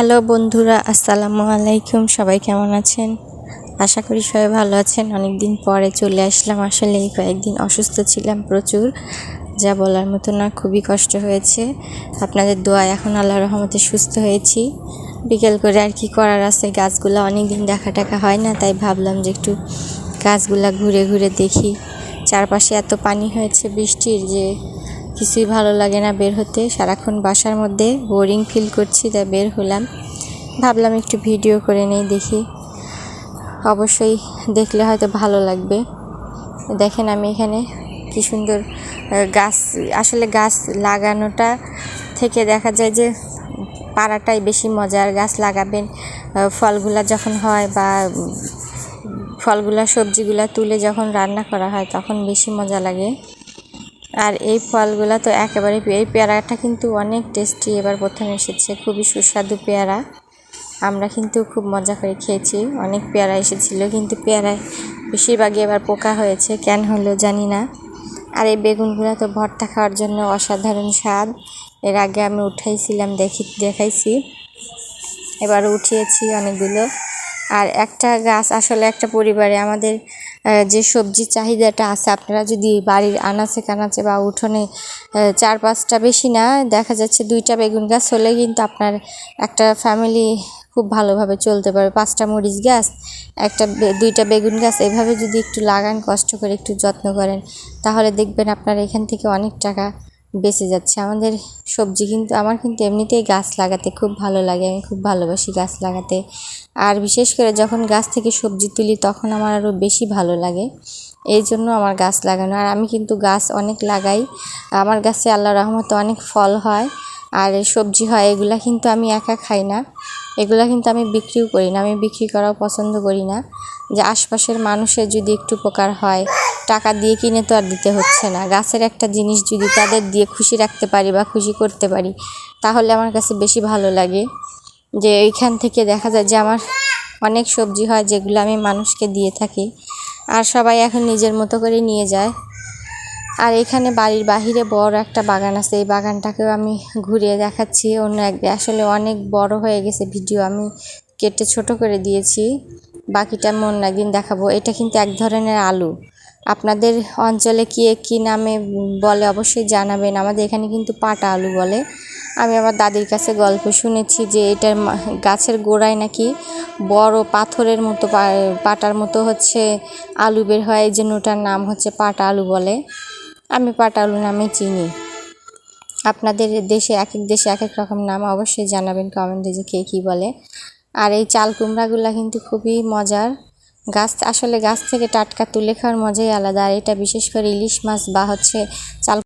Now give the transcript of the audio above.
Hello বন্ধুরা, আসসালামু আলাইকুম। সবাই কেমন আছেন? আশা করি সবাই ভালো আছেন। অনেক দিন পরে চলে আসলাম। আসলে এই কয়েকদিন অসুস্থ ছিলাম প্রচুর, যা বলার মতো না, খুবই কষ্ট হয়েছে। আপনাদের দোয়ায় এখন আল্লাহর রহমতে সুস্থ হয়েছি। বিকেল করে আর কি করার আছে, গাছগুলো অনেক দিন দেখা টাকা হয় না, তাই ভাবলাম যে একটু গাছগুলা ঘুরে ঘুরে দেখি। চারপাশে এত পানি হয়েছে বৃষ্টির যে কিছুই ভালো লাগে না বের হতে। সারাক্ষণ বাসার মধ্যে বোরিং ফিল করছি, তাই বের হলাম। ভাবলাম একটু ভিডিও করে নেই, দেখি। অবশ্যই দেখলে হয়তো ভালো লাগবে। দেখেন আমি এখানে কি সুন্দর গাছ, আসলে গাছ লাগানোটা থেকে দেখা যায় যে পাড়াটাই বেশি মজার। গাছ লাগাবেন, ফলগুলা যখন হয় বা ফলগুলা সবজিগুলা তুলে যখন রান্না করা হয় তখন বেশি মজা লাগে। আর এই ফলগুলা তো একেবারে, এই পেয়ারাটা কিন্তু অনেক টেস্টি, এবার প্রথম এসেছে, খুবই সুস্বাদু পেয়ারা। আমরা কিন্তু খুব মজা করে খেয়েছি। অনেক পেয়ারা এসেছিলো, কিন্তু পেয়ারায় বেশিরভাগই এবার পোকা হয়েছে, কেন হলো জানি না। আর এই বেগুনগুলো তো ভর্তা খাওয়ার জন্য অসাধারণ স্বাদ। এর আগে আমি উঠাইছিলাম, দেখাইছি, এবার উঠিয়েছি অনেকগুলো। আর একটা গাছ, আসলে একটা পরিবারে আমাদের যে সবজি চাহিদাটা আছে, আপনারা যদি বাড়ির আনাচে কানাচে বা উঠোনে 4-5টা, বেশি না, দেখা যাচ্ছে 2টা বেগুন গাছ হলে কিন্তু আপনার একটা ফ্যামিলি খুব ভালোভাবে চলতে পারবে। 5টা মরিচ গাছ, 2টা বেগুন গাছ, এভাবে যদি একটু লাগান, কষ্ট করে একটু যত্ন করেন, তাহলে দেখবেন আপনার এখান থেকে অনেক টাকা বেঁচে যাচ্ছে। আমাদের সবজি কিন্তু, আমার কিন্তু এমনিতেই গাছ লাগাতে খুব ভালো লাগে, আমি খুব ভালোবাসি গাছ লাগাতে। আর বিশেষ করে যখন গাছ থেকে সবজি তুলি তখন আমার আরও বেশি ভালো লাগে, এই জন্য আমার গাছ লাগানো। আর আমি কিন্তু গাছ অনেক লাগাই, আমার গাছে আল্লাহর রহমতে অনেক ফল হয় আর সবজি হয়। এগুলা কিন্তু আমি একা খাই না, এগুলা কিন্তু আমি বিক্রিও করি না, আমি বিক্রি করাও পছন্দ করি না। যে আশপাশের মানুষের যদি একটু উপকার হয়, টাকা দিয়ে কিনে তো আর দিতে হচ্ছে না। গাছের একটা জিনিস যদি তাদের দিয়ে খুশি রাখতে পারি বা খুশি করতে পারি, তাহলে আমার কাছে বেশি ভালো লাগে। যে এইখান থেকে দেখা যায় যে আমার অনেক সবজি হয় যেগুলো আমি মানুষকে দিয়ে থাকি, আর সবাই এখন নিজের মতো করে নিয়ে যায়। আর এখানে বাড়ির বাহিরে বড় একটা বাগান আছে, এই বাগানটাকেও আমি ঘুরিয়ে দেখাচ্ছি অন্য একদিন। আসলে অনেক বড় হয়ে গেছে, ভিডিও আমি কেটে ছোট করে দিয়েছি, বাকিটা আমি অন্য একদিন দেখাবো। এটা কিন্তু এক ধরনের আলু। আপনাদের অঞ্চলে কী নামে বলে অবশ্যই জানাবেন। আমাদের এখানে কিন্তু পাটা আলু বলে। আমি আমার দাদির কাছে গল্প শুনেছি যে এটার গাছের গোড়ায় নাকি বড় পাথরের মতো, পাটার মতো হচ্ছে আলু বের হয়, এই জন্য ওটার নাম হচ্ছে পাটা আলু বলে। আমি পাটা আলু নামে চিনি। আপনাদের দেশে, এক এক দেশে এক এক রকম নাম, অবশ্যই জানাবেন কমেন্টে যে কে কী বলে। আর এই চাল কুমড়াগুলো কিন্তু খুবই মজার। গাছ, আসলে গাছ থেকে টাটকা তুলে খাওয়ার মজাই আলাদা। আর এটা বিশেষ করে ইলিশ মাছ বা হচ্ছে চাল